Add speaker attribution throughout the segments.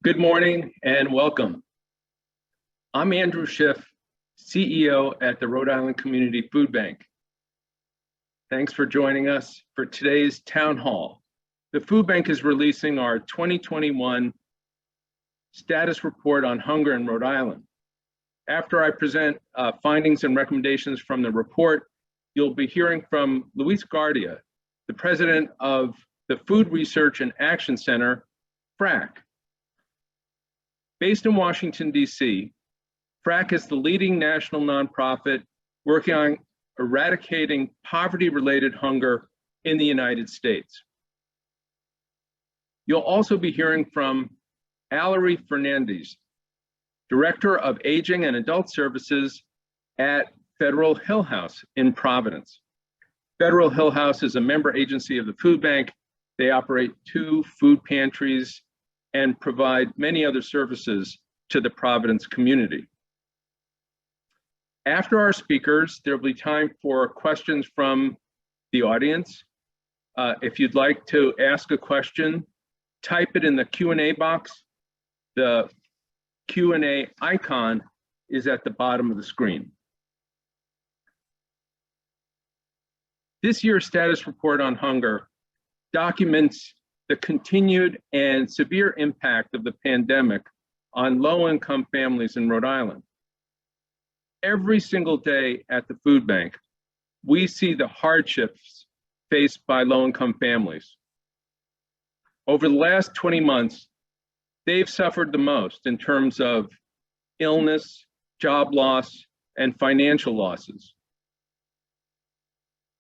Speaker 1: Good morning and welcome. I'm Andrew Schiff, CEO at the Rhode Island Community Food Bank. Thanks for joining us for today's town hall. The Food Bank is releasing our 2021 status report on hunger in Rhode Island. After I present findings and recommendations from the report, you'll be hearing from Luis Guardia, the president of the Food Research and Action Center, FRAC. Based in Washington, D.C., FRAC is the leading national nonprofit working on eradicating poverty-related hunger in the United States. You'll also be hearing from Allery Fernandez, Director of Aging and Adult Services at Federal Hill House in Providence. Federal Hill House is a member agency of the Food Bank. They operate 2 food pantries and provide many other services to the Providence community. After our speakers, there'll be time for questions from the audience. If you'd like to ask a question, type it in the Q&A box. The Q&A icon is at the bottom of the screen. This year's status report on hunger documents the continued and severe impact of the pandemic on low-income families in Rhode Island. Every single day at the food bank, we see the hardships faced by low-income families. Over the last 20 months, they've suffered the most in terms of illness, job loss, and financial losses.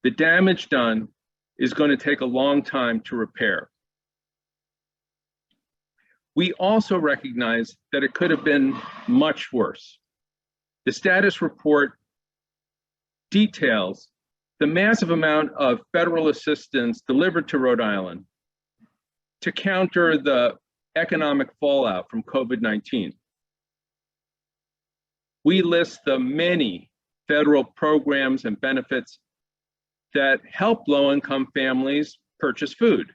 Speaker 1: The damage done is going to take a long time to repair. We also recognize that it could have been much worse. The status report details the massive amount of federal assistance delivered to Rhode Island to counter the economic fallout from COVID-19. We list the many federal programs and benefits that help low-income families purchase food.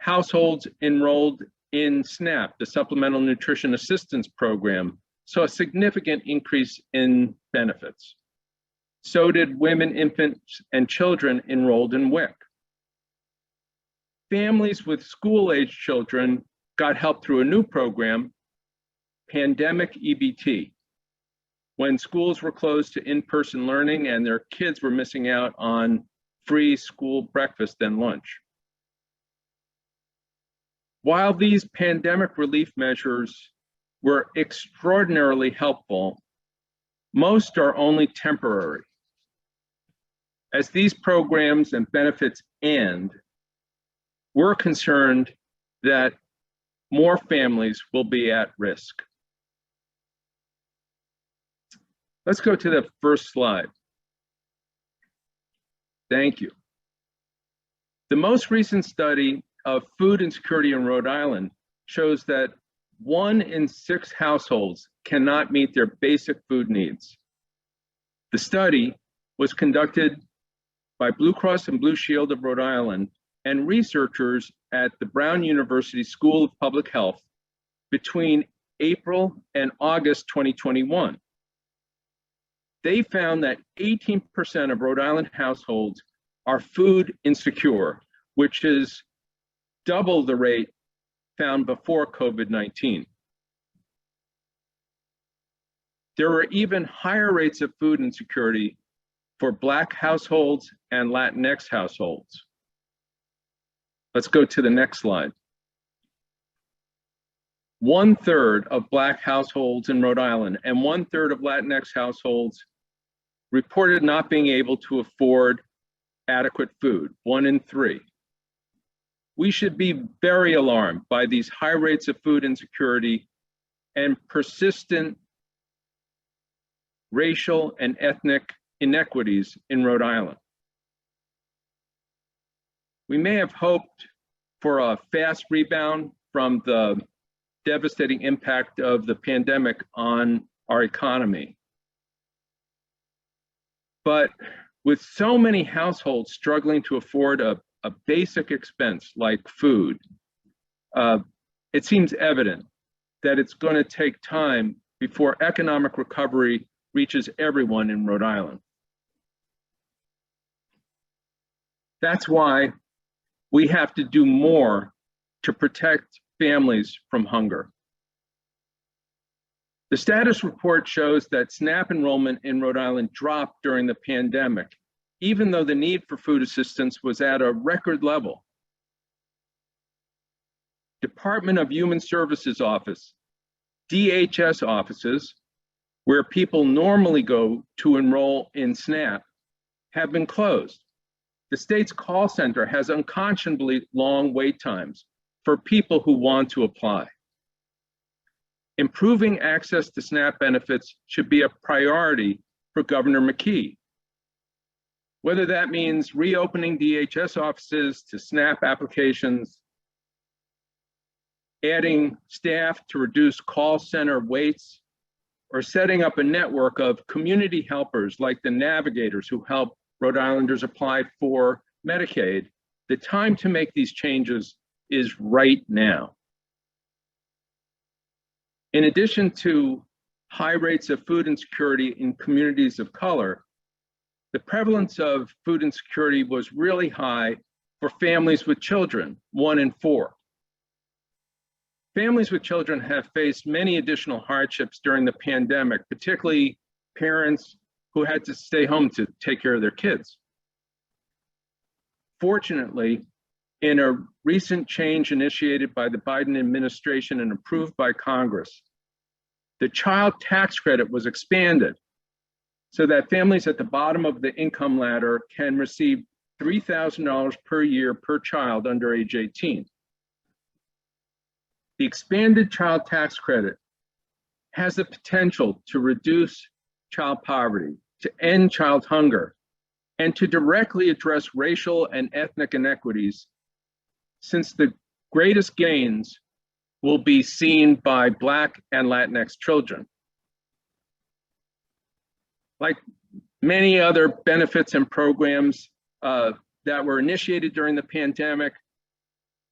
Speaker 1: Households enrolled in SNAP, the Supplemental Nutrition Assistance Program, saw a significant increase in benefits. So did women, infants, and children enrolled in WIC. Families with school-age children got help through a new program, Pandemic EBT, when schools were closed to in-person learning and their kids were missing out on free school breakfast and lunch. While these pandemic relief measures were extraordinarily helpful, most are only temporary. As these programs and benefits end, we're concerned that more families will be at risk. Let's go to the first slide. Thank you. The most recent study of food insecurity in Rhode Island shows that 1 in 6 households cannot meet their basic food needs. The study was conducted by Blue Cross and Blue Shield of Rhode Island and researchers at the Brown University School of Public Health between April and August 2021. They found that 18% of Rhode Island households are food insecure, which is double the rate found before COVID-19. There were even higher rates of food insecurity for Black households and Latinx households. Let's go to the next slide. 1/3 of Black households in Rhode Island and 1/3 of Latinx households reported not being able to afford adequate food, 1 in 3. We should be very alarmed by these high rates of food insecurity and persistent racial and ethnic inequities in Rhode Island. We may have hoped for a fast rebound from the devastating impact of the pandemic on our economy. But with so many households struggling to afford a basic expense like food, it seems evident that it's going to take time before economic recovery reaches everyone in Rhode Island. That's why we have to do more to protect families from hunger. The status report shows that SNAP enrollment in Rhode Island dropped during the pandemic, even though the need for food assistance was at a record level. Department of Human Services office, DHS offices, where people normally go to enroll in SNAP, have been closed. The state's call center has unconscionably long wait times for people who want to apply. Improving access to SNAP benefits should be a priority for Governor McKee. Whether that means reopening DHS offices to SNAP applications, adding staff to reduce call center waits, or setting up a network of community helpers like the navigators who help Rhode Islanders apply for Medicaid, the time to make these changes is right now. In addition to high rates of food insecurity in communities of color, the prevalence of food insecurity was really high for families with children, 1 in 4. Families with children have faced many additional hardships during the pandemic, particularly parents who had to stay home to take care of their kids. Fortunately, in a recent change initiated by the Biden administration and approved by Congress, the child tax credit was expanded so that families at the bottom of the income ladder can receive $3,000 per year per child under age 18. The expanded child tax credit has the potential to reduce child poverty, to end child hunger, and to directly address racial and ethnic inequities, since the greatest gains will be seen by Black and Latinx children. Like many other benefits and programs that were initiated during the pandemic,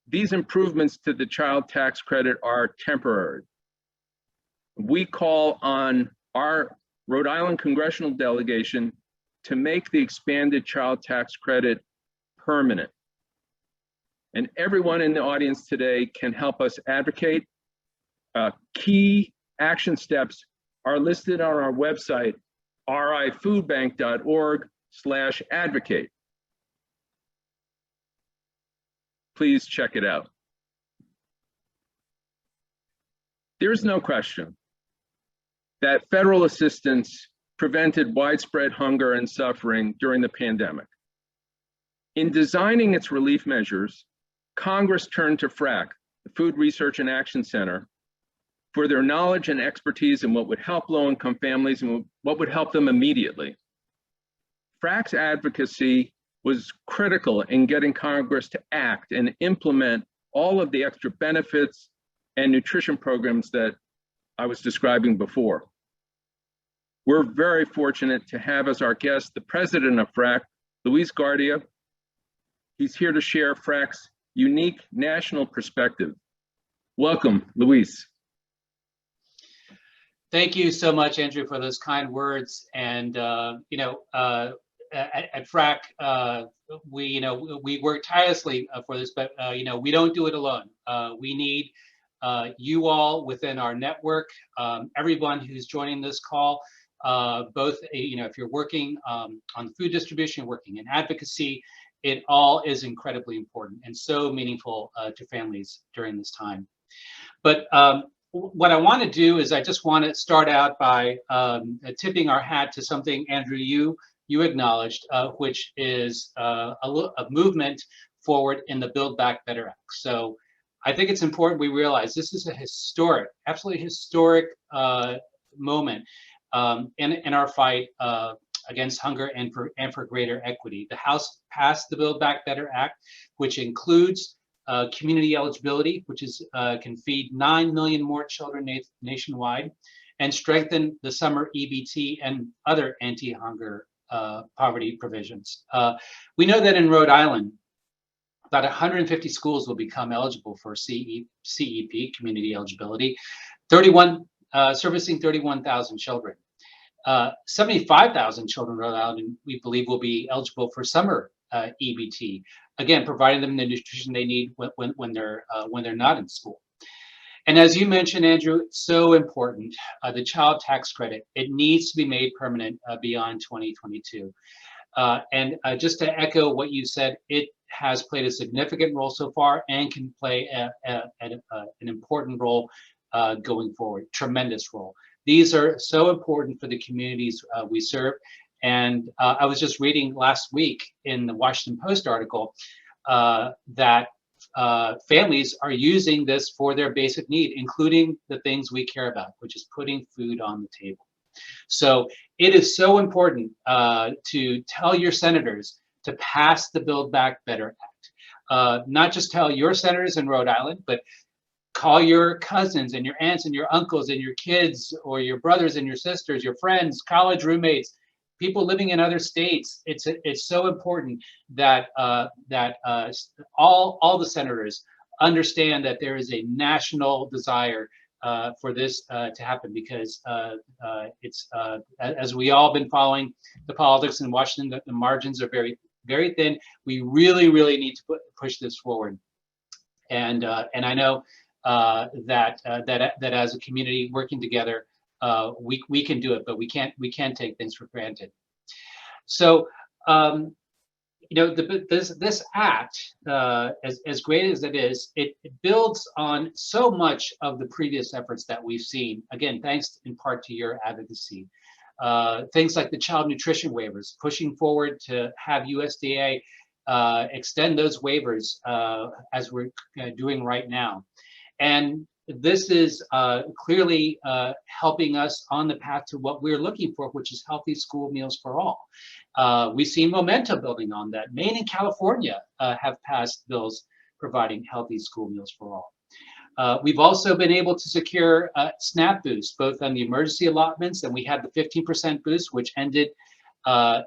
Speaker 1: these improvements to the child tax credit are temporary. We call on our Rhode Island congressional delegation to make the expanded child tax credit permanent. And everyone in the audience today can help us advocate. Key action steps are listed on our website, rifoodbank.org/advocate. Please check it out. There's no question that federal assistance prevented widespread hunger and suffering during the pandemic. In designing its relief measures, Congress turned to FRAC, the Food Research and Action Center, for their knowledge and expertise in what would help low-income families and what would help them immediately. FRAC's advocacy was critical in getting Congress to act and implement all of the extra benefits and nutrition programs that I was describing before. We're very fortunate to have as our guest the president of FRAC, Luis Guardia. He's here to share FRAC's unique national perspective. Welcome, Luis.
Speaker 2: Thank you so much, Andrew, for those kind words. And at FRAC, we work tirelessly for this, but we don't do it alone. We need you all within our network, everyone who's joining this call, both if you're working on food distribution, working in advocacy, it all is incredibly important and so meaningful to families during this time. But what I want to do is I just want to start out by tipping our hat to something, Andrew, you acknowledged, which is a movement forward in the Buildback Better Act. So I think it's important we realize this is a historic, absolutely historic moment in our fight against hunger and for greater equity. The House passed the Buildback Better Act, which includes community eligibility, which can feed 9 million more children nationwide, and strengthen the summer EBT and other anti-hunger poverty provisions. We know that in Rhode Island, about 150 schools will become eligible for CEP, community eligibility, servicing 31,000 children. 75,000 children in Rhode Island, we believe, will be eligible for summer EBT, again, providing them the nutrition they need when they're not in school. And as you mentioned, Andrew, it's so important, the child tax credit, it needs to be made permanent beyond 2022. And just to echo what you said, it has played a significant role so far and can play an important role going forward, tremendous role. These are so important for the communities we serve. And I was just reading last week in the Washington Post article that families are using this for their basic need, including the things we care about, which is putting food on the table. So it is so important to tell your senators to pass the Buildback Better Act. Not just tell your senators in Rhode Island, but call your cousins and your aunts and your uncles and your kids or your brothers and your sisters, your friends, college roommates, people living in other states. It's so important that all the senators understand that there is a national desire for this to happen, because it's as we all been following the politics in Washington, the margins are very, very thin. We really, really need to push this forward, and I know that as a community working together, we can do it, but we can't take things for granted. So this act, as great as it is, it builds on so much of the previous efforts that we've seen. Again, thanks in part to your advocacy. Things like the child nutrition waivers, pushing forward to have USDA extend those waivers as we're doing right now. And this is clearly helping us on the path to what we're looking for, which is healthy school meals for all. We see momentum building on that. Maine and California have passed bills providing healthy school meals for all. We've also been able to secure SNAP boosts, both on the emergency allotments, and we had the 15% boost, which ended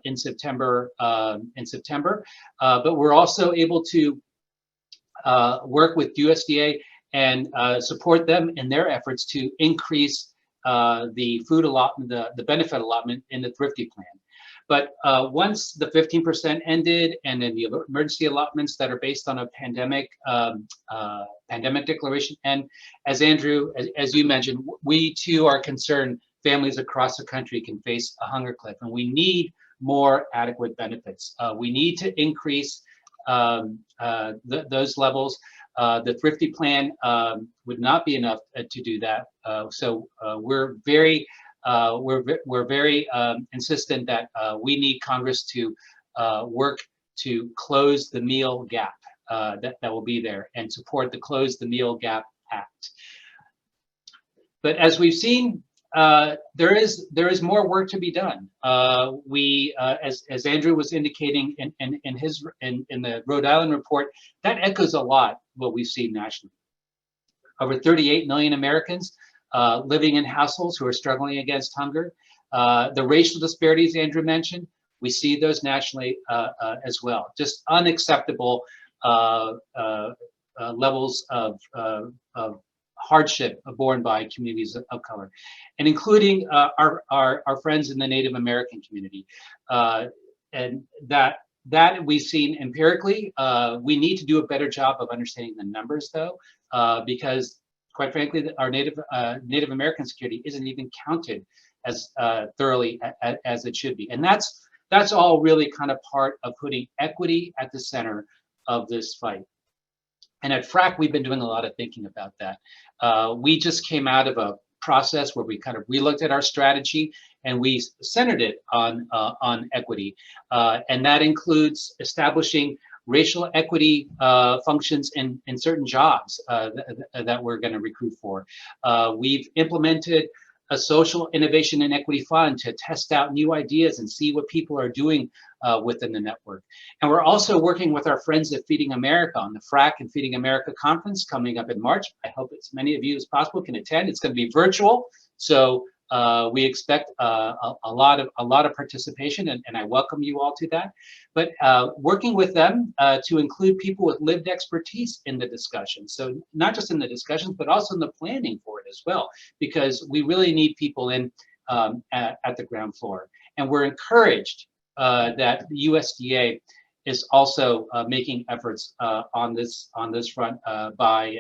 Speaker 2: in September. But we're also able to work with USDA and support them in their efforts to increase the food allotment, the benefit allotment in the Thrifty Plan. But once the 15% ended, and then the emergency allotments that are based on a pandemic declaration, and as Andrew, as you mentioned, we too are concerned families across the country can face a hunger cliff, and we need more adequate benefits. We need to increase those levels. The Thrifty Plan would not be enough to do that. So we're very insistent that we need Congress to work to close the meal gap that will be there, and support the Close the Meal Gap Act. But as we've seen, there is more work to be done. As Andrew was indicating in the Rhode Island report, that echoes a lot what we've seen nationally. Over 38 million Americans living in households who are struggling against hunger. The racial disparities Andrew mentioned, we see those nationally as well. Just unacceptable levels of hardship borne by communities of color, and including our friends in the Native American community. And that we've seen empirically. We need to do a better job of understanding the numbers, though, because quite frankly, our Native American security isn't even counted as thoroughly as it should be. And that's all really kind of part of putting equity at the center of this fight. And at FRAC, we've been doing a lot of thinking about that. We just came out of a process where we kind of relooked at our strategy, and we centered it on equity. And that includes establishing racial equity functions in certain jobs that we're going to recruit for. We've implemented a social innovation and equity fund to test out new ideas and see what people are doing within the network. And we're also working with our friends at Feeding America on the FRAC and Feeding America conference coming up in March. I hope as many of you as possible can attend. It's going to be virtual, so We expect a lot of participation, and I welcome you all to that. But working with them to include people with lived expertise in the discussion. So not just in the discussions, but also in the planning for it as well, because we really need people in at the ground floor. And we're encouraged that the USDA is also making efforts on this front by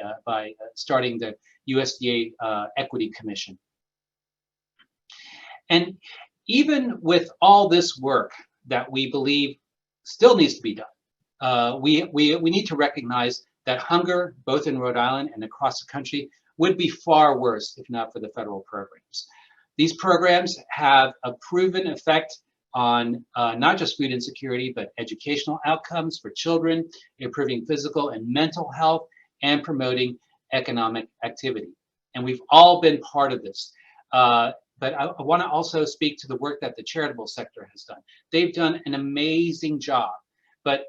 Speaker 2: starting the USDA Equity Commission. And even with all this work that we believe still needs to be done, we need to recognize that hunger, both in Rhode Island and across the country, would be far worse if not for the federal programs. These programs have a proven effect on not just food insecurity, but educational outcomes for children, improving physical and mental health, and promoting economic activity. And we've all been part of this. But I want to also speak to the work that the charitable sector has done. They've done an amazing job, but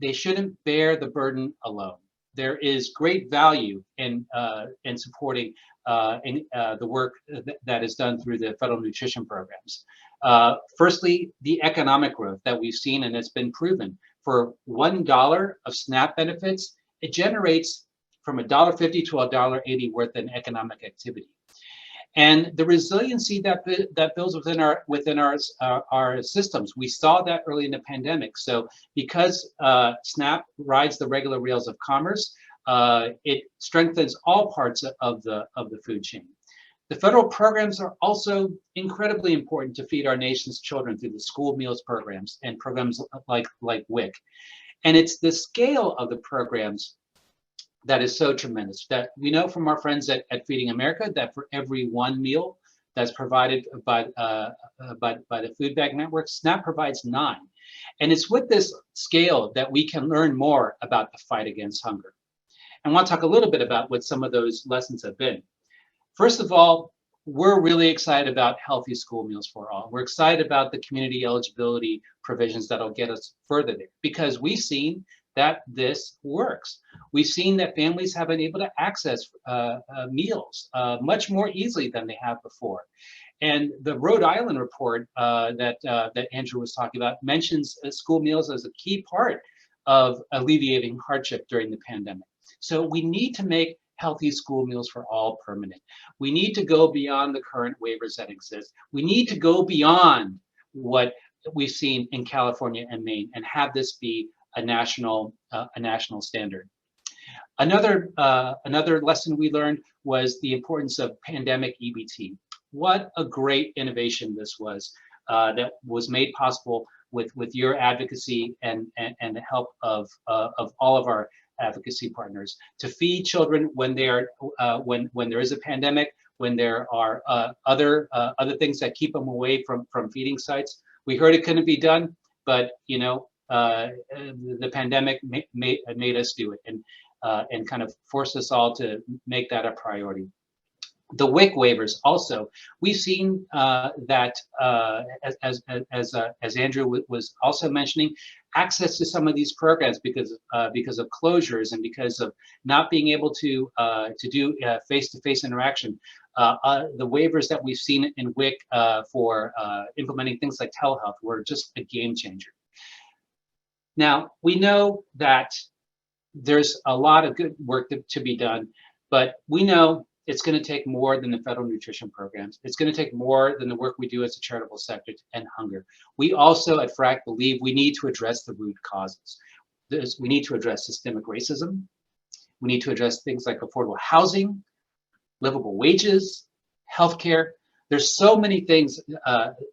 Speaker 2: they shouldn't bear the burden alone. There is great value in supporting the work that is done through the federal nutrition programs. Firstly, the economic growth that we've seen, and it's been proven. For $1 of SNAP benefits, it generates from $1.50 to $1.80 worth in economic activity. And the resiliency that builds within our systems, we saw that early in the pandemic. So because SNAP rides the regular rails of commerce, it strengthens all parts of the food chain. The federal programs are also incredibly important to feed our nation's children through the school meals programs and programs like WIC. And it's the scale of the programs that is so tremendous, that we know from our friends at Feeding America that for every one meal that's provided by the Food Bank Network, SNAP provides 9. And it's with this scale that we can learn more about the fight against hunger. And I want to talk a little bit about what some of those lessons have been. First of all, we're really excited about healthy school meals for all. We're excited about the community eligibility provisions that'll get us further there, because we've seen that this works. We've seen that families have been able to access meals much more easily than they have before. And the Rhode Island report that Andrew was talking about mentions school meals as a key part of alleviating hardship during the pandemic. So we need to make healthy school meals for all permanent. We need to go beyond the current waivers that exist. We need to go beyond what we've seen in California and Maine and have this be a national standard. Another lesson we learned was the importance of pandemic EBT. What a great innovation this was that was made possible with your advocacy and the help of all of our advocacy partners to feed children when they are when there is a pandemic, when there are other things that keep them away from feeding sites. We heard it couldn't be done, but you know, the pandemic made us do it and kind of forced us all to make that a priority. The WIC waivers also, we've seen that as Andrew was also mentioning, access to some of these programs because of closures and because of not being able to do face-to-face interaction. The waivers that we've seen in WIC for implementing things like telehealth were just a game changer. Now, we know that there's a lot of good work to be done, but we know it's going to take more than the federal nutrition programs. It's going to take more than the work we do as a charitable sector to end hunger. We also at FRAC believe we need to address the root causes. We need to address systemic racism. We need to address things like affordable housing, livable wages, healthcare. There's so many things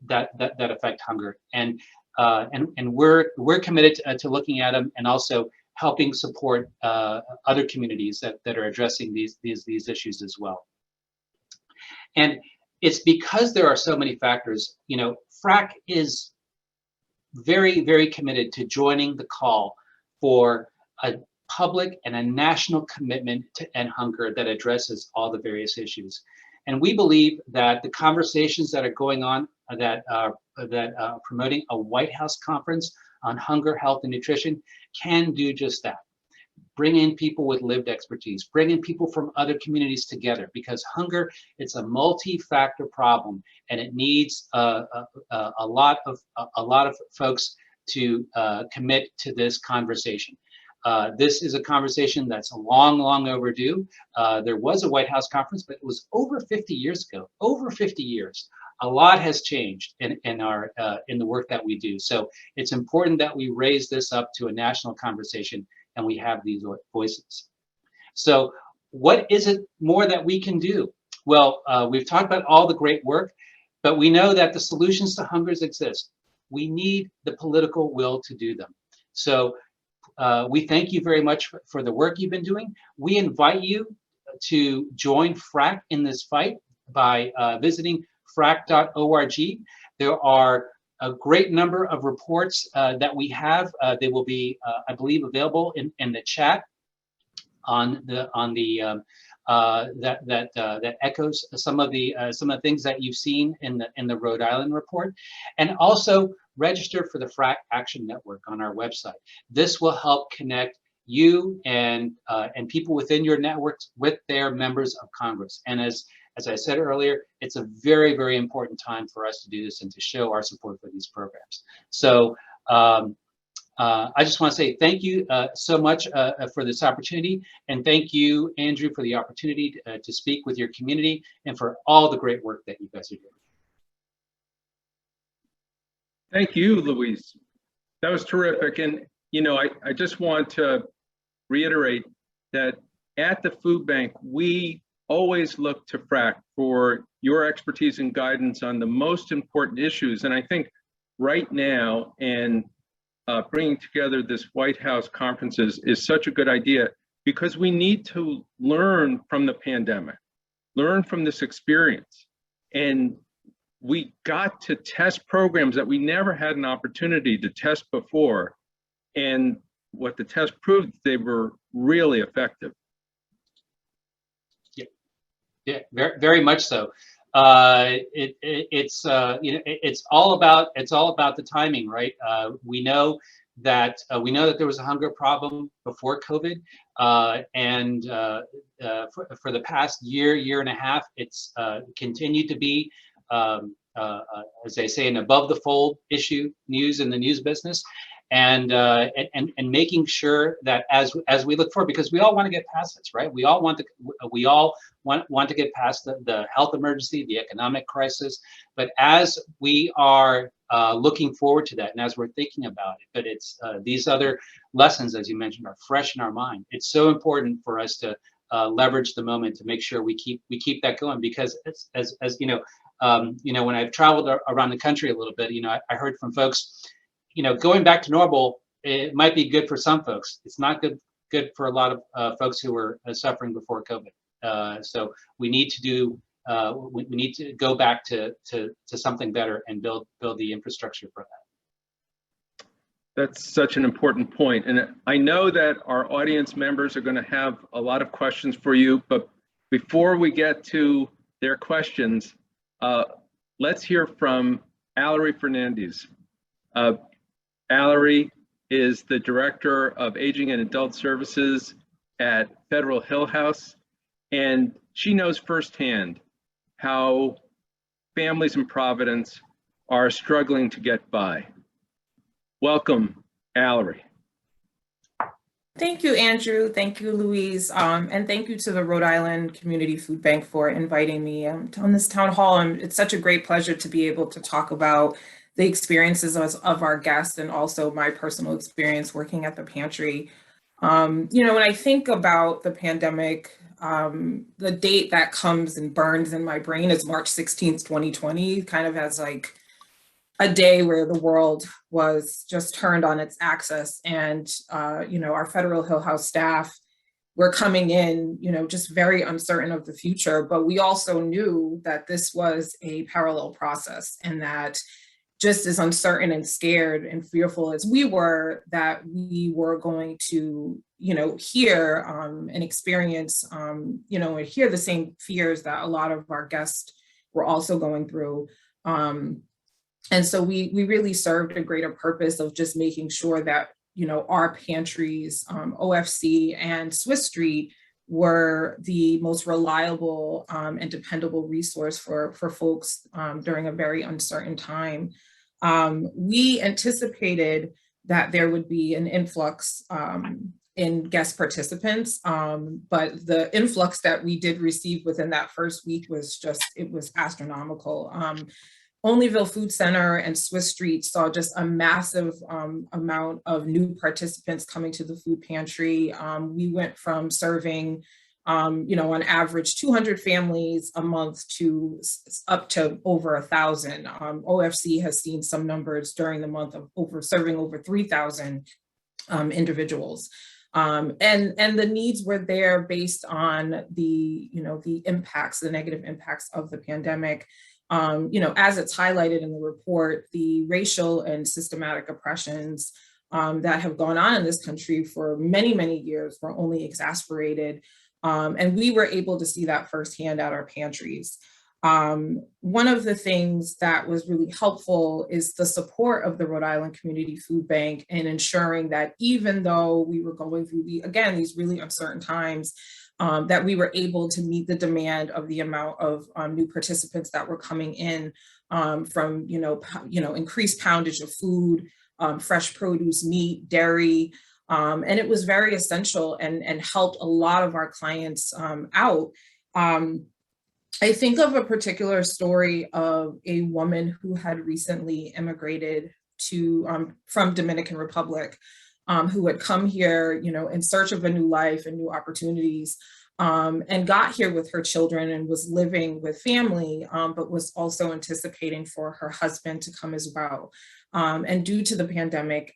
Speaker 2: that affect hunger, and we're committed to looking at them and also helping support other communities that are addressing these issues as well. And it's because there are so many factors, you know, FRAC is very, very committed to joining the call for a public and a national commitment to end hunger that addresses all the various issues. And we believe that the conversations that are going on that are promoting a White House conference on hunger, health, and nutrition can do just that. bring in people with lived expertise, bring in people from other communities together, because hunger, it's a multi-factor problem, and it needs a lot of folks to commit to this conversation. This is a conversation that's long overdue. There was a White House conference, but it was over 50 years ago. Over 50 years. A lot has changed in the work that we do. So it's important that we raise this up to a national conversation and we have these voices. So what is it more that we can do? Well, we've talked about all the great work, but we know that the solutions to hungers exist. We need the political will to do them. So we thank you very much for the work you've been doing. We invite you to join FRAC in this fight by visiting frac.org. There are a great number of reports that we have. They will be, I believe, available in the chat that echoes some of the things that you've seen in the Rhode Island report, and also register for the FRAC Action Network on our website. This will help connect you and people within your networks with their members of Congress. And as I said earlier, it's a very, very important time for us to do this and to show our support for these programs. So I just want to say thank you so much for this opportunity, and thank you, Andrew, for the opportunity to speak with your community and for all the great work that you guys are doing.
Speaker 1: Thank you, Louise. That was terrific. And, I just want to reiterate that at the food bank, we always look to FRAC for your expertise and guidance on the most important issues. And I think right now, and bringing together this White House conferences is such a good idea, because we need to learn from the pandemic, learn from this experience. And we got to test programs that we never had an opportunity to test before. And what the test proved, they were really effective.
Speaker 2: Yeah, very, very much so. It's all about the timing, right? We know that there was a hunger problem before COVID, and for the past year and a half, it's continued to be, as they say, an above the fold issue news in the news business. And making sure that as we look forward, because we all want to get past this, right? We all want to get past the health emergency, the economic crisis. But as we are looking forward to that, and as we're thinking about it, but it's these other lessons, as you mentioned, are fresh in our mind. It's so important for us to leverage the moment to make sure we keep that going, because it's, as you know, when I've traveled around the country a little bit, I heard from folks. Going back to normal, it might be good for some folks. It's not good for a lot of folks who were suffering before COVID. So we need to we need to go back to something better and build the infrastructure for that.
Speaker 1: That's such an important point. And I know that our audience members are going to have a lot of questions for you, but before we get to their questions, let's hear from Allery Fernandez. Allery is the Director of Aging and Adult Services at Federal Hill House, and she knows firsthand how families in Providence are struggling to get by. Welcome, Allery.
Speaker 3: Thank you, Andrew. Thank you, Louise. And thank you to the Rhode Island Community Food Bank for inviting me on this town hall. And it's such a great pleasure to be able to talk about the experiences of our guests and also my personal experience working at the pantry. When I think about the pandemic, the date that comes and burns in my brain is March 16th, 2020, kind of as like a day where the world was just turned on its axis. And, our Federal Hill House staff were coming in, just very uncertain of the future. But we also knew that this was a parallel process, and that just as uncertain and scared and fearful as we were, that we were going to, hear and experience, and hear the same fears that a lot of our guests were also going through. And so we really served a greater purpose of just making sure that our pantries, OFC and Swiss Street were the most reliable and dependable resource for folks during a very uncertain time. We anticipated that there would be an influx in guest participants, but the influx that we did receive within that first week was it was astronomical. Onlyville Food Center and Swiss Street saw just a massive amount of new participants coming to the food pantry. We went from serving, on average 200 families a month to up to over 1,000. OFC has seen some numbers during the month of serving over 3,000 individuals. And the needs were there based on the impacts, the negative impacts of the pandemic. As it's highlighted in the report, the racial and systematic oppressions that have gone on in this country for many, many years were only exacerbated. And we were able to see that firsthand at our pantries. One of the things that was really helpful is the support of the Rhode Island Community Food Bank in ensuring that even though we were going through these really uncertain times, that we were able to meet the demand of the amount of new participants that were coming in from increased poundage of food, fresh produce, meat, dairy, and it was very essential and helped a lot of our clients out. I think of a particular story of a woman who had recently immigrated from Dominican Republic, who had come here, in search of a new life and new opportunities, and got here with her children and was living with family, but was also anticipating for her husband to come as well. And due to the pandemic,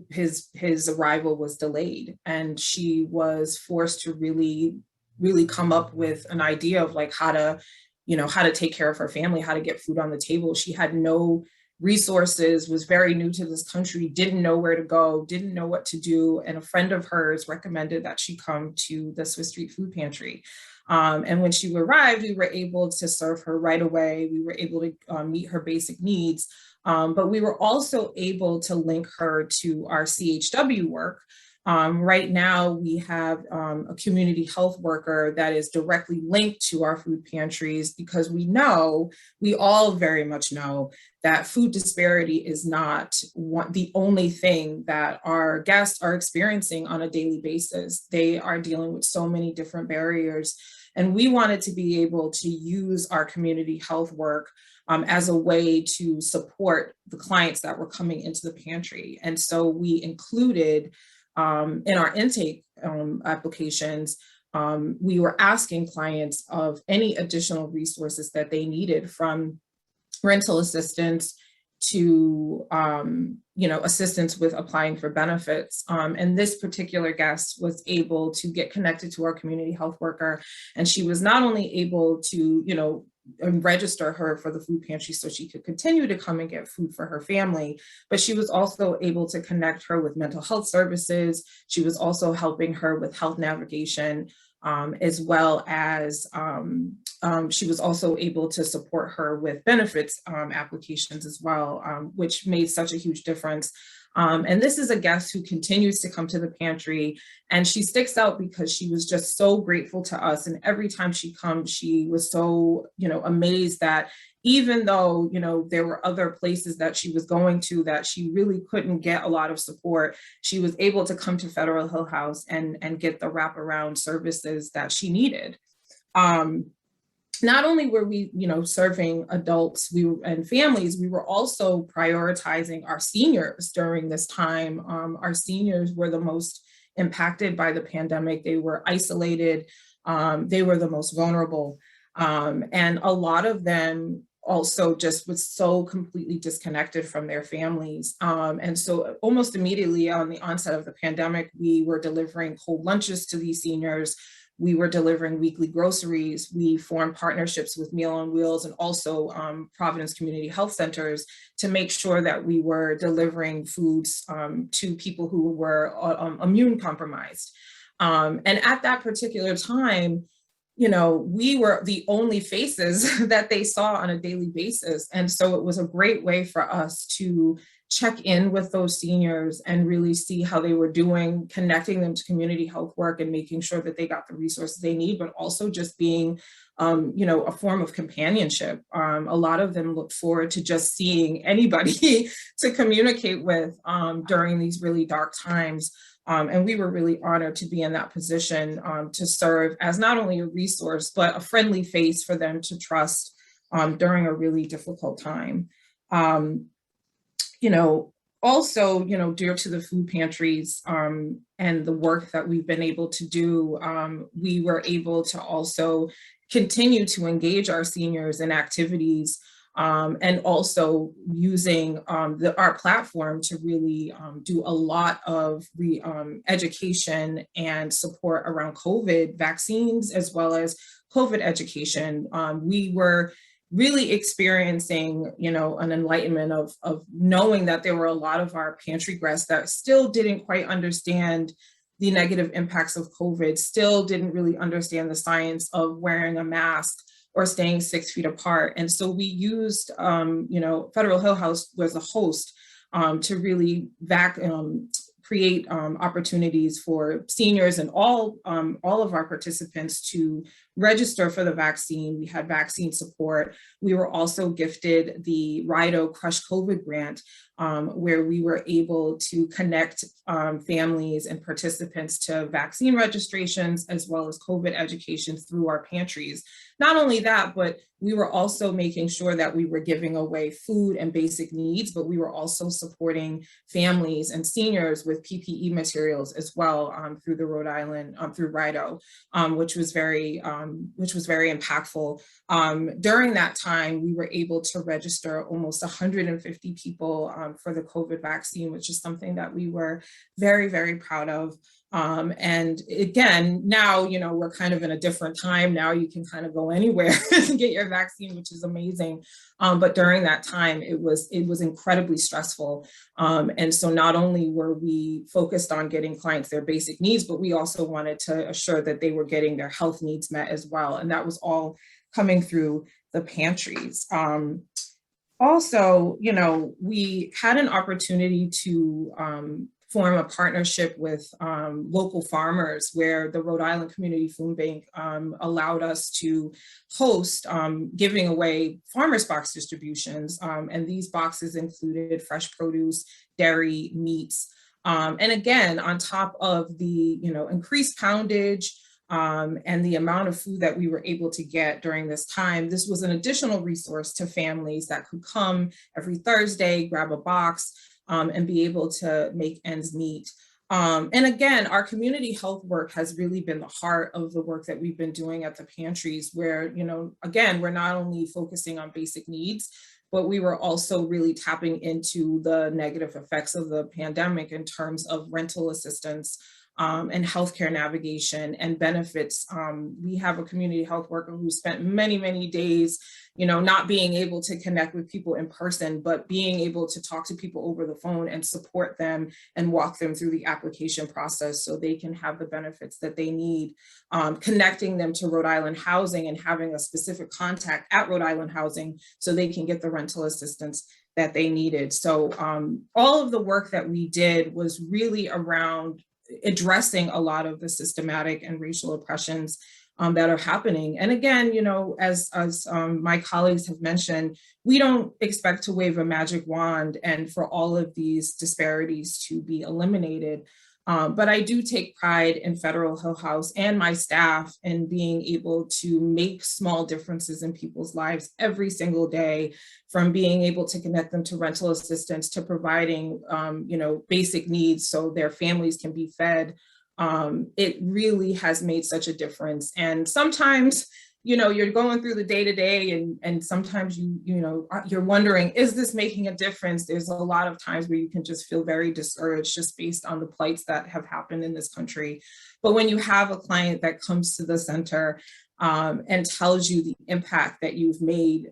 Speaker 3: his arrival was delayed, and she was forced to really come up with an idea of like how to take care of her family, how to get food on the table. She had no resources, was very new to this country, didn't know where to go, didn't know what to do. And a friend of hers recommended that she come to the Swiss Street Food Pantry. And when she arrived, we were able to serve her right away. We were able to meet her basic needs. But we were also able to link her to our CHW work. Right now, we have a community health worker that is directly linked to our food pantries, because we all very much know that food disparity is not the only thing that our guests are experiencing on a daily basis. They are dealing with so many different barriers. And we wanted to be able to use our community health work as a way to support the clients that were coming into the pantry. And so we included in our intake applications, we were asking clients of any additional resources that they needed, from rental assistance to assistance with applying for benefits. And this particular guest was able to get connected to our community health worker, and she was not only able to register her for the food pantry so she could continue to come and get food for her family, but she was also able to connect her with mental health services. She was also helping her with health navigation, as well as she was also able to support her with benefits applications as well, which made such a huge difference. And this is a guest who continues to come to the pantry, and she sticks out because she was just so grateful to us. And every time she comes, she was so, amazed that even though, there were other places that she was going to that she really couldn't get a lot of support, she was able to come to Federal Hill House and get the wraparound services that she needed. Not only were we, serving adults and families, we were also prioritizing our seniors during this time. Our seniors were the most impacted by the pandemic. They were isolated. They were the most vulnerable. And a lot of them also just was so completely disconnected from their families. And so almost immediately on the onset of the pandemic, we were delivering cold lunches to these seniors. We were delivering weekly groceries. We formed partnerships with Meal on Wheels and also Providence Community Health Centers to make sure that we were delivering foods to people who were immune compromised. And at that particular time, we were the only faces that they saw on a daily basis. And so it was a great way for us to check in with those seniors and really see how they were doing, connecting them to community health work and making sure that they got the resources they need, but also just being, a form of companionship. A lot of them look forward to just seeing anybody to communicate with during these really dark times. And we were really honored to be in that position to serve as not only a resource, but a friendly face for them to trust during a really difficult time. Also, due to the food pantries and the work that we've been able to do, we were able to also continue to engage our seniors in activities and also using our platform to really do a lot of education and support around COVID vaccines, as well as COVID education. We were really experiencing, an enlightenment of knowing that there were a lot of our pantry guests that still didn't quite understand the negative impacts of COVID, still didn't really understand the science of wearing a mask or staying 6 feet apart. And so we used, Federal Hill House was a host to really create opportunities for seniors and all of our participants to register for the vaccine. We had vaccine support. We were also gifted the Rhode Crush COVID grant, where we were able to connect families and participants to vaccine registrations, as well as COVID education through our pantries. Not only that, but we were also making sure that we were giving away food and basic needs, but we were also supporting families and seniors with PPE materials as well through the Rhode Island, through Rhode, which was very impactful. During that time, we were able to register almost 150 people for the COVID vaccine, which is something that we were very, very proud of. And again, now, we're kind of in a different time. Now you can kind of go anywhere and get your vaccine, which is amazing. But during that time, it was incredibly stressful. And so not only were we focused on getting clients their basic needs, but we also wanted to assure that they were getting their health needs met as well. And that was all coming through the pantries. Also, we had an opportunity to form a partnership with local farmers, where the Rhode Island Community Food Bank allowed us to host giving away farmers box distributions. And these boxes included fresh produce, dairy, meats. And again, on top of the increased poundage and the amount of food that we were able to get during this time, this was an additional resource to families that could come every Thursday, grab a box, and be able to make ends meet. And again, our community health work has really been the heart of the work that we've been doing at the pantries, where, again, we're not only focusing on basic needs, but we were also really tapping into the negative effects of the pandemic in terms of rental assistance and healthcare navigation and benefits. We have a community health worker who spent many, many days, not being able to connect with people in person, but being able to talk to people over the phone and support them and walk them through the application process so they can have the benefits that they need, connecting them to Rhode Island Housing and having a specific contact at Rhode Island Housing so they can get the rental assistance that they needed. So all of the work that we did was really around addressing a lot of the systematic and racial oppressions that are happening. And again, as my colleagues have mentioned, we don't expect to wave a magic wand and for all of these disparities to be eliminated. But I do take pride in Federal Hill House and my staff in being able to make small differences in people's lives every single day, from being able to connect them to rental assistance to providing, basic needs so their families can be fed. It really has made such a difference. And sometimes, you're going through the day-to-day and sometimes you're wondering, is this making a difference? There's a lot of times where you can just feel very discouraged just based on the plights that have happened in this country. But when you have a client that comes to the center and tells you the impact that you've made,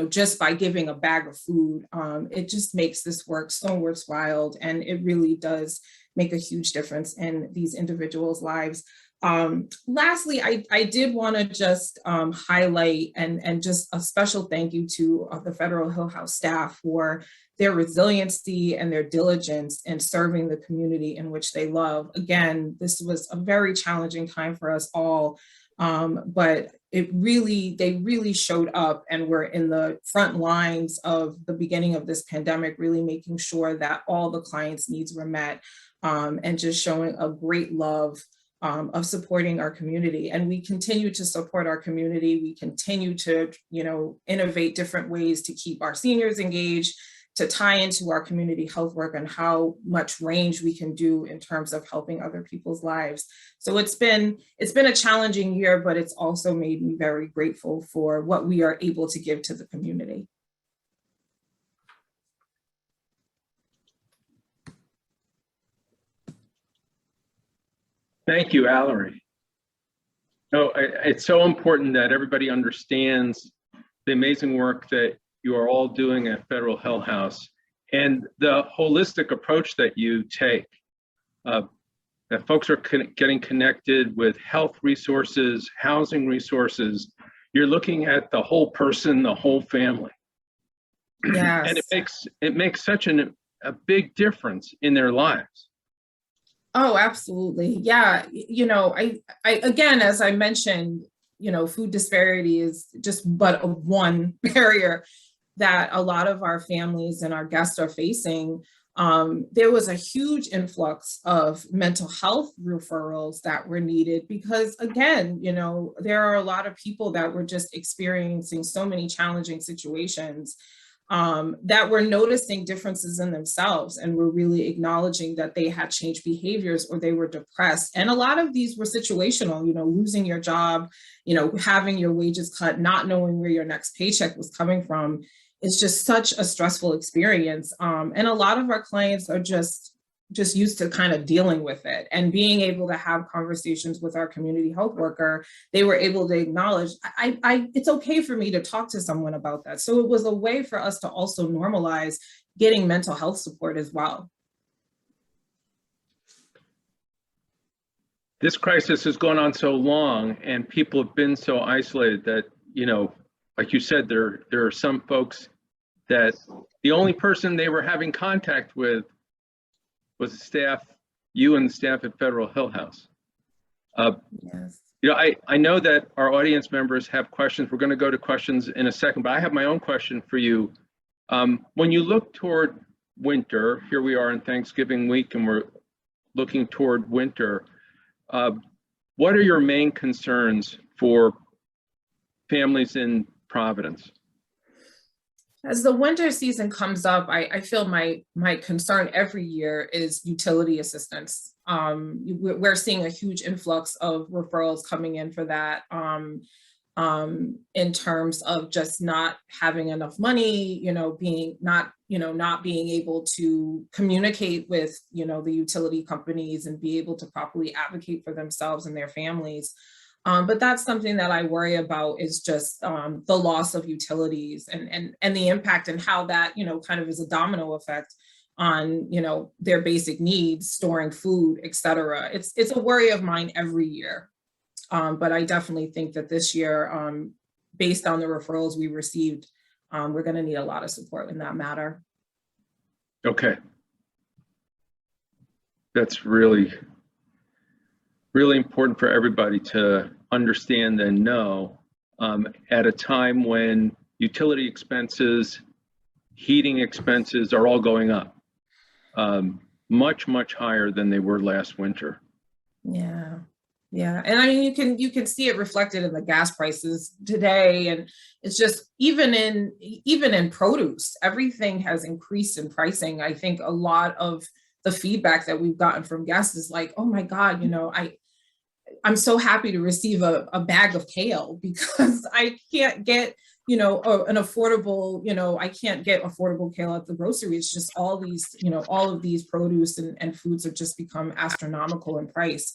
Speaker 3: just by giving a bag of food, it just makes this work so worthwhile. And it really does make a huge difference in these individuals' lives. Lastly, I did want to just highlight and just a special thank you to the Federal Hill House staff for their resiliency and their diligence in serving the community in which they love. Again, this was a very challenging time for us all, but they really showed up and were in the front lines of the beginning of this pandemic, really making sure that all the clients' needs were met, and just showing a great love of supporting our community. And we continue to support our community. We continue to, innovate different ways to keep our seniors engaged, to tie into our community health work and how much range we can do in terms of helping other people's lives. So it's been a challenging year, but it's also made me very grateful for what we are able to give to the community.
Speaker 1: Thank you, Allery. No, it's so important that everybody understands the amazing work that you are all doing at Federal Hill House and the holistic approach that you take. That folks are getting connected with health resources, housing resources. You're looking at the whole person, the whole family.
Speaker 3: Yes.
Speaker 1: And it makes such a big difference in their lives.
Speaker 3: Oh, absolutely. Yeah. I again, as I mentioned, food disparity is just but one barrier that a lot of our families and our guests are facing. There was a huge influx of mental health referrals that were needed because, again, there are a lot of people that were just experiencing so many challenging situations, that were noticing differences in themselves and were really acknowledging that they had changed behaviors or they were depressed. And a lot of these were situational, losing your job, having your wages cut, not knowing where your next paycheck was coming from. It's just such a stressful experience. And a lot of our clients are just used to kind of dealing with it and being able to have conversations with our community health worker. They were able to acknowledge, it's okay for me to talk to someone about that. So it was a way for us to also normalize getting mental health support as well.
Speaker 1: This crisis has gone on so long and people have been so isolated that, like you said, there are some folks that the only person they were having contact with was the staff, you and the staff at Federal Hill House.
Speaker 3: Yes.
Speaker 1: I know that our audience members have questions. We're going to go to questions in a second, but I have my own question for you. When you look toward winter, here we are in Thanksgiving week and we're looking toward winter, what are your main concerns for families in Providence?
Speaker 3: As the winter season comes up, I feel my concern every year is utility assistance. We're seeing a huge influx of referrals coming in for that, in terms of just not having enough money, not being able to communicate with, the utility companies and be able to properly advocate for themselves and their families. But that's something that I worry about is just the loss of utilities and the impact and how that, kind of is a domino effect on, their basic needs, storing food, et cetera. It's a worry of mine every year. But I definitely think that this year, based on the referrals we received, we're going to need a lot of support in that matter.
Speaker 1: Okay. That's really important for everybody to understand and know at a time when utility expenses, heating expenses are all going up much, much higher than they were last winter.
Speaker 3: Yeah. Yeah. And I mean, you can see it reflected in the gas prices today. And it's just even in produce, everything has increased in pricing. I think a lot of the feedback that we've gotten from guests is like, oh my God, I'm so happy to receive a bag of kale because I can't get, an affordable, I can't get affordable kale at the grocery. It's just all of these produce and foods have just become astronomical in price.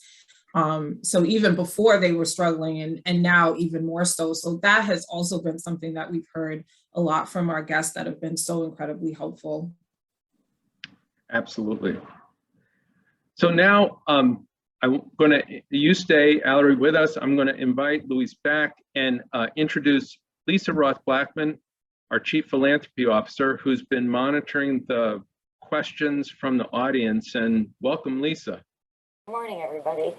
Speaker 3: So even before they were struggling and now even more so. So that has also been something that we've heard a lot from our guests that have been so incredibly helpful.
Speaker 1: Absolutely. So now I'm going to, you stay, Allery, with us. I'm going to invite Louise back and introduce Lisa Roth-Blackman, our Chief Philanthropy Officer, who's been monitoring the questions from the audience. And welcome, Lisa.
Speaker 4: Good morning, everybody.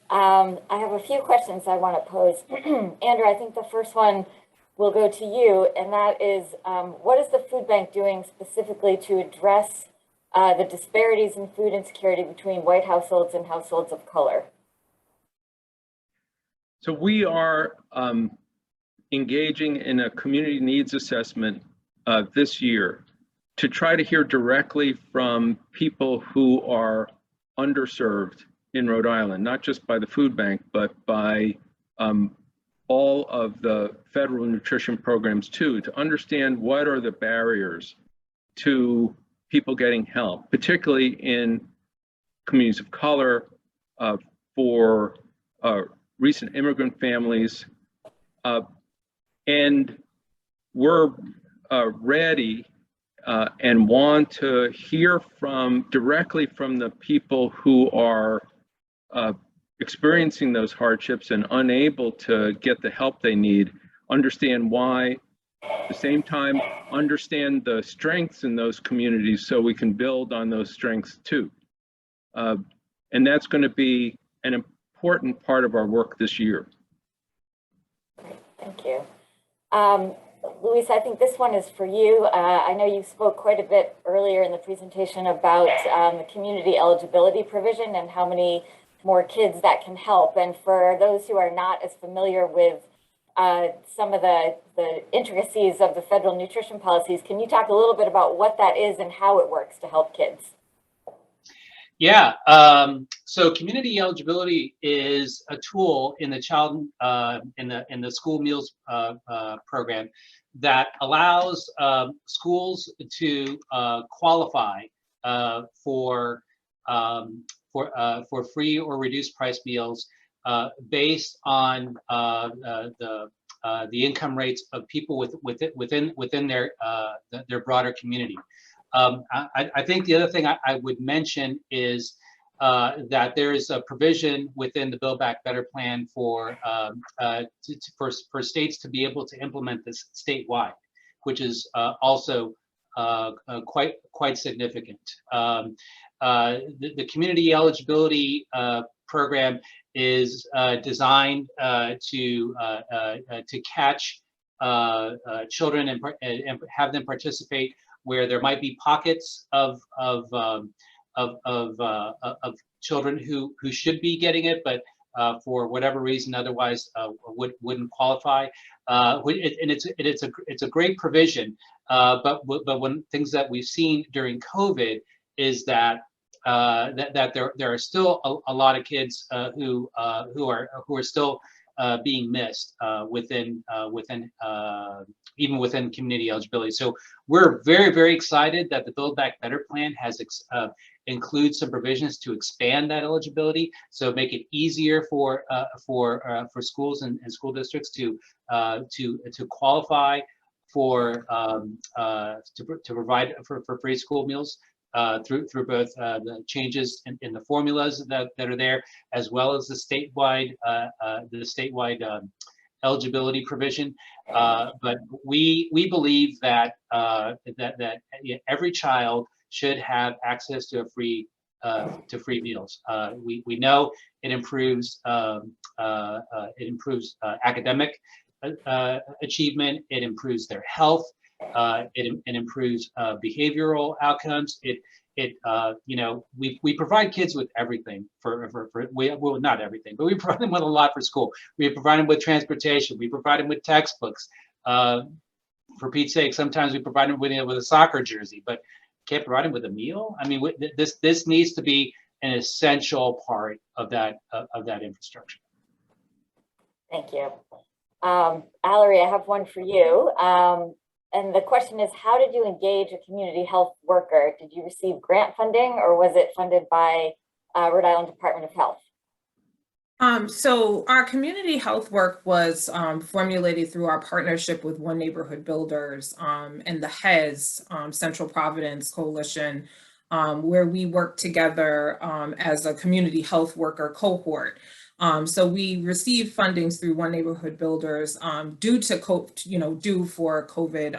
Speaker 4: I have a few questions I want to pose. Andrew, I think the first one will go to you, and that is, what is the food bank doing specifically to address the disparities in food insecurity between white households and households of color?
Speaker 1: So we are engaging in a community needs assessment this year to try to hear directly from people who are underserved in Rhode Island, not just by the food bank, but by all of the federal nutrition programs too, to understand what are the barriers to people getting help, particularly in communities of color, for recent immigrant families. And we're ready and want to hear directly from the people who are experiencing those hardships and unable to get the help they need, understand why, at the same time, understand the strengths in those communities so we can build on those strengths too. And that's going to be an important part of our work this year.
Speaker 4: Thank you. Luis, I think this one is for you. I know you spoke quite a bit earlier in the presentation about the community eligibility provision and how many more kids that can help. And for those who are not as familiar with some of the intricacies of the federal nutrition policies, can you talk a little bit about what that is and how it works to help kids?
Speaker 2: Yeah, so community eligibility is a tool in the child in the school meals program that allows schools to qualify for free or reduced price meals based on the income rates of people within their broader community. I think the other thing I would mention is that there is a provision within the Buildback Better plan for states to be able to implement this statewide, which is also quite significant. The community eligibility program is designed to catch children and have them participate where there might be pockets of children who should be getting it, but for whatever reason otherwise wouldn't qualify. And it's a great provision. But one things that we've seen during COVID is that there are still a lot of kids who are still being missed even within community eligibility. So we're very excited that the Build Back Better plan has includes some provisions to expand that eligibility, so make it easier for schools and school districts to qualify for to provide for free school meals through both the changes in the formulas that are there, as well as the statewide eligibility provision. But we believe that every child should have access to free meals. We know it improves academic achievement. It improves their health. It improves behavioral outcomes. We provide kids with everything well, not everything, but we provide them with a lot for school. We provide them with transportation. We provide them with textbooks. For Pete's sake, sometimes we provide them with a soccer jersey, but can't provide them with a meal. I mean, this needs to be an essential part of that infrastructure.
Speaker 4: Thank you. Allery, I have one for you. And the question is, how did you engage a community health worker? Did you receive grant funding, or was it funded by Rhode Island Department of Health?
Speaker 3: So our community health work was formulated through our partnership with One Neighborhood Builders and the HES, Central Providence Coalition, where we work together as a community health worker cohort. So we received fundings through One Neighborhood Builders due for COVID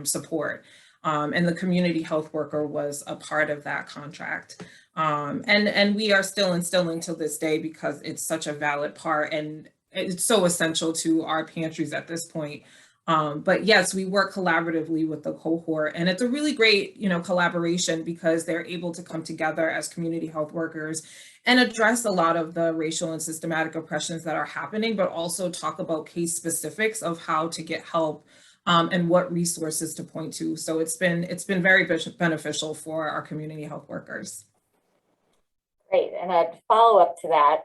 Speaker 3: support. And the community health worker was a part of that contract. And we are still instilling to this day because it's such a valid part and it's so essential to our pantries at this point. But yes, we work collaboratively with the cohort, and it's a really great, collaboration because they're able to come together as community health workers and address a lot of the racial and systematic oppressions that are happening, but also talk about case specifics of how to get help and what resources to point to. So it's been very beneficial for our community health workers.
Speaker 4: Great, and a follow-up to that,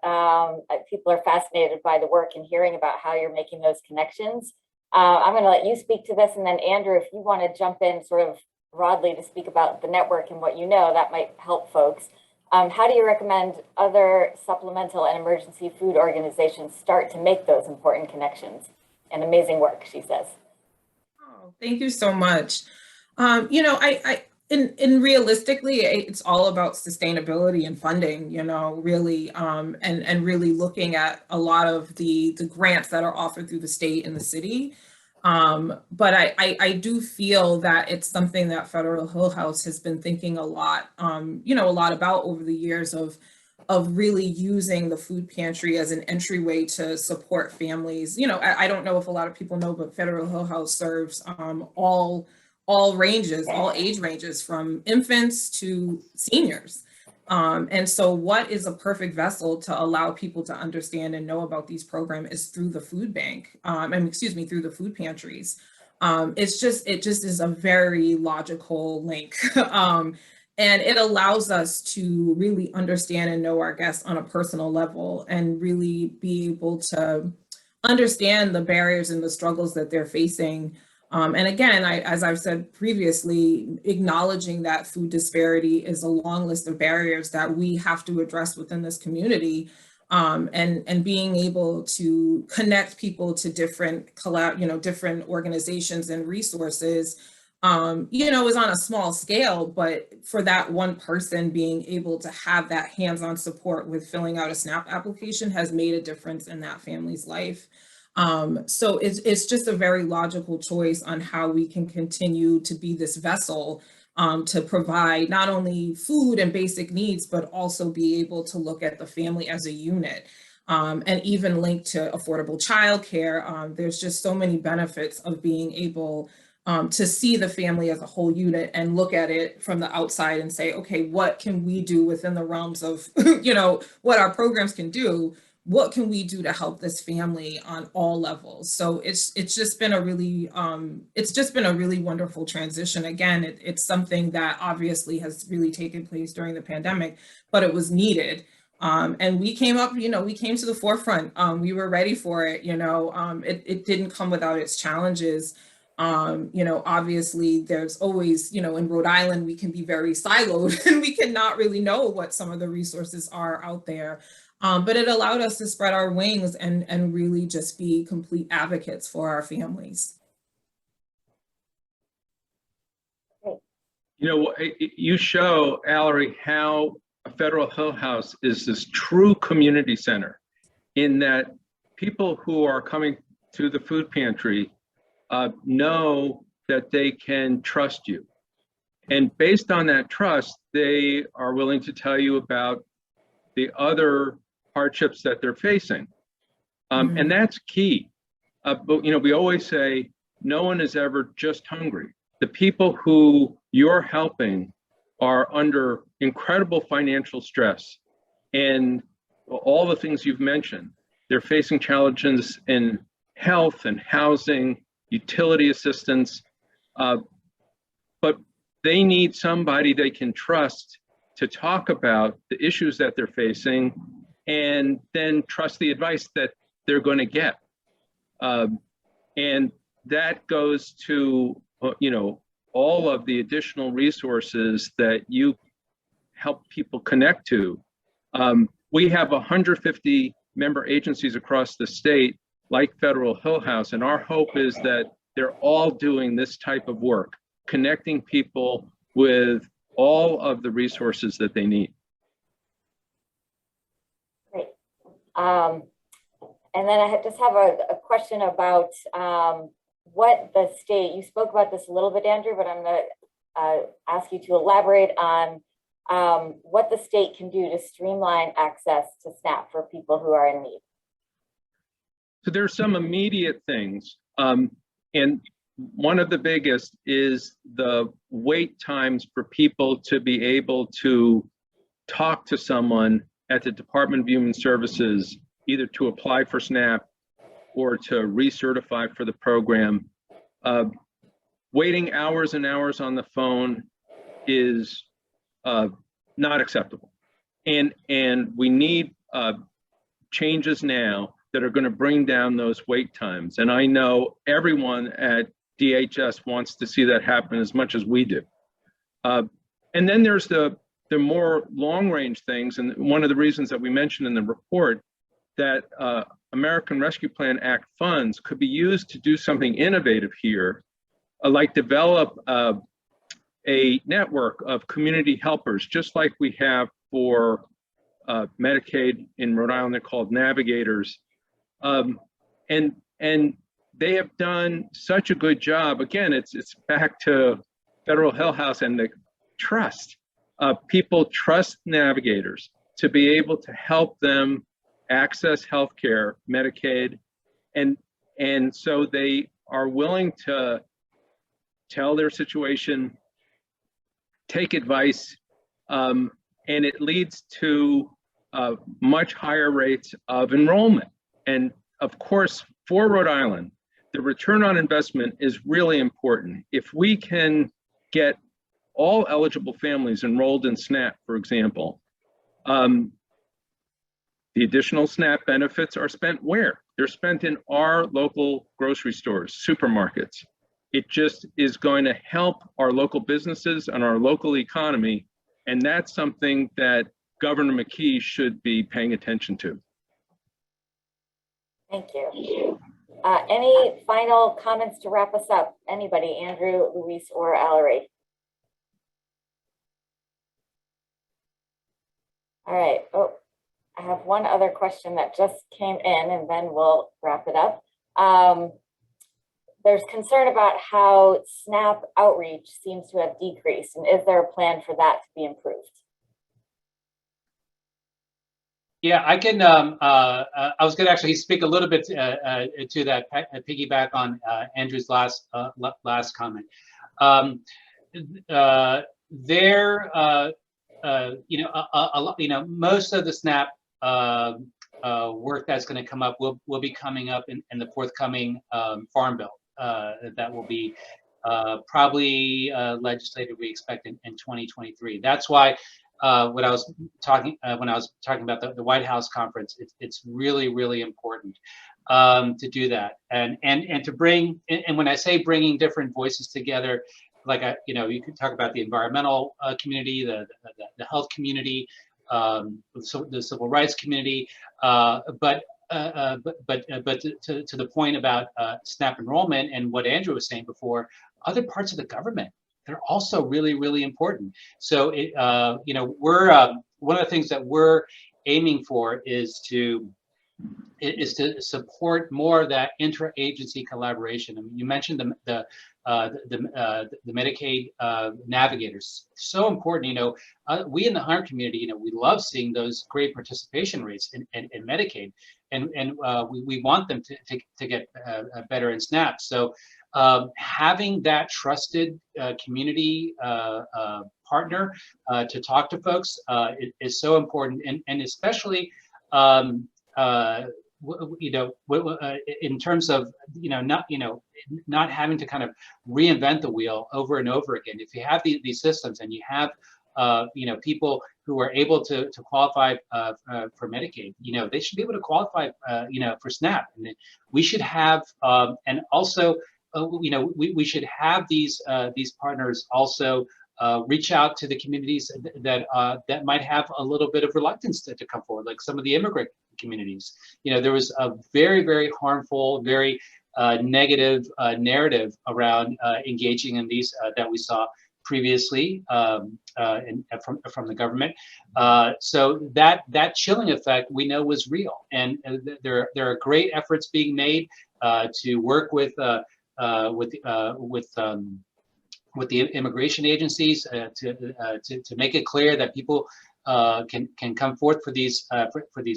Speaker 4: people are fascinated by the work and hearing about how you're making those connections. I'm going to let you speak to this, and then Andrew, if you want to jump in sort of broadly to speak about the network and what you know, that might help folks. How do you recommend other supplemental and emergency food organizations start to make those important connections? And amazing work, she says.
Speaker 3: Oh, thank you so much. In realistically, it's all about sustainability and funding, really, and really looking at a lot of the grants that are offered through the state and the city. But I do feel that it's something that Federal Hill House has been thinking a lot about over the years of really using the food pantry as an entryway to support families. I don't know if a lot of people know, but Federal Hill House serves all age ranges from infants to seniors. And so what is a perfect vessel to allow people to understand and know about these programs is through the food bank, through the food pantries. It just is a very logical link. And it allows us to really understand and know our guests on a personal level and really be able to understand the barriers and the struggles that they're facing. And again, as I've said previously, acknowledging that food disparity is a long list of barriers that we have to address within this community, and being able to connect people to different organizations and resources, is on a small scale, but for that one person being able to have that hands-on support with filling out a SNAP application has made a difference in that family's life. So it's just a very logical choice on how we can continue to be this vessel to provide not only food and basic needs, but also be able to look at the family as a unit, and even linked to affordable childcare. There's just so many benefits of being able to see the family as a whole unit and look at it from the outside and say, okay, what can we do within the realms of, what our programs can do? What can we do to help this family on all levels? So it's just been a really wonderful transition. Again, it's something that obviously has really taken place during the pandemic, but it was needed. And we came to the forefront. We were ready for it. It didn't come without its challenges. Obviously there's always, in Rhode Island, we can be very siloed and we cannot really know what some of the resources are out there. But it allowed us to spread our wings and really just be complete advocates for our families.
Speaker 1: You show, Allery, how Federal Hill House is this true community center in that people who are coming to the food pantry know that they can trust you. And based on that trust, they are willing to tell you about the other hardships that they're facing. And that's key. But we always say, no one is ever just hungry. The people who you're helping are under incredible financial stress. And all the things you've mentioned, they're facing challenges in health and housing, utility assistance, but they need somebody they can trust to talk about the issues that they're facing and then trust the advice that they're going to get. And that goes to, all of the additional resources that you help people connect to. We have 150 member agencies across the state, like Federal Hill House, and our hope is that they're all doing this type of work, connecting people with all of the resources that they need.
Speaker 4: Great. And then I just have a question about what the state, you spoke about this a little bit, Andrew, but I'm going to ask you to elaborate on what the state can do to streamline access to SNAP for people who are in need.
Speaker 1: So there's some immediate things. And one of the biggest is the wait times for people to be able to talk to someone at the Department of Human Services, either to apply for SNAP or to recertify for the program. Waiting hours and hours on the phone is not acceptable. And we need changes now that are going to bring down those wait times. And I know everyone at DHS wants to see that happen as much as we do. And then there's the more long-range things, and one of the reasons that we mentioned in the report that American Rescue Plan Act funds could be used to do something innovative here, like develop a network of community helpers, just like we have for Medicaid in Rhode Island. They're called navigators. And they have done such a good job. Again, it's back to Federal Hill House and the trust. People trust navigators to be able to help them access healthcare, Medicaid, and so they are willing to tell their situation, take advice, and it leads to much higher rates of enrollment. And of course, for Rhode Island, the return on investment is really important. If we can get all eligible families enrolled in SNAP, for example, the additional SNAP benefits are spent where? They're spent in our local grocery stores, supermarkets. It just is going to help our local businesses and our local economy. And that's something that Governor McKee should be paying attention to.
Speaker 4: Thank you. Any final comments to wrap us up? Anybody, Andrew, Luis, or Allery? All right. Oh, I have one other question that just came in, and then we'll wrap it up. There's concern about how SNAP outreach seems to have decreased, and is there a plan for that to be improved?
Speaker 2: Yeah, I can. I was going to actually speak a little bit to that, piggyback on Andrew's last comment. Most of the SNAP work that's going to come up will be coming up in the forthcoming Farm Bill that will be probably legislated, we expect, in 2023. That's why when I was talking about the White House conference, it's really, really important to do that and to bring, and when I say bringing different voices together, like you could talk about the environmental community, the health community, the civil rights community, but to the point about SNAP enrollment and what Andrew was saying before, other parts of the government, they're also really, really important. So we're one of the things that we're aiming for is to support more of that interagency collaboration. I mean, you mentioned the Medicaid navigators, so important. We in the harm community, we love seeing those great participation rates in Medicaid, and we want them to get better in SNAP. So having that trusted community partner to talk to folks is so important, and especially in terms of not having to kind of reinvent the wheel over and over again. If you have these systems and you have people who are able to qualify for Medicaid, they should be able to qualify for SNAP. And we should have and also we should have these partners also reach out to the communities that might have a little bit of reluctance to come forward, like some of the immigrant communities. There was a very, very harmful, very negative narrative around engaging in these that we saw previously from the government. So that chilling effect we know was real, and there are great efforts being made to work with the immigration agencies to make it clear that people can come forth for these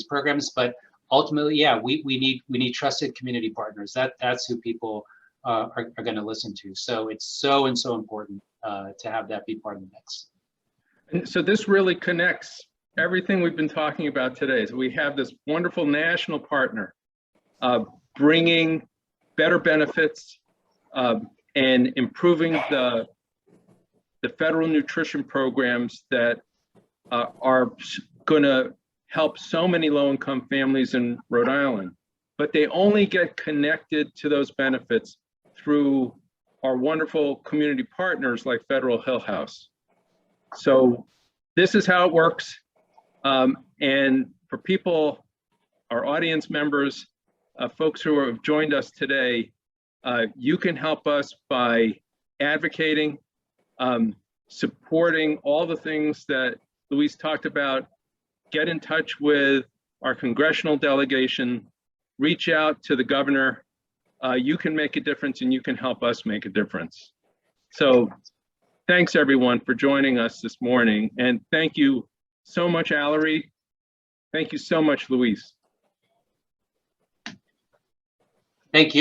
Speaker 2: programs. But ultimately, yeah, we need trusted community partners. That's who people are going to listen to. So it's so important to have that be part of the mix.
Speaker 1: And so this really connects everything we've been talking about today. So we have this wonderful national partner bringing better benefits and improving the federal nutrition programs that are going to help so many low-income families in Rhode Island. But they only get connected to those benefits through our wonderful community partners like Federal Hill House. So this is how it works. And for people, our audience members, folks who have joined us today, you can help us by advocating, supporting all the things that Louise talked about. Get in touch with our congressional delegation, reach out to the governor. You can make a difference and you can help us make a difference. So thanks everyone for joining us this morning. And thank you so much, Allery. Thank you so much, Louise.
Speaker 2: Thank you.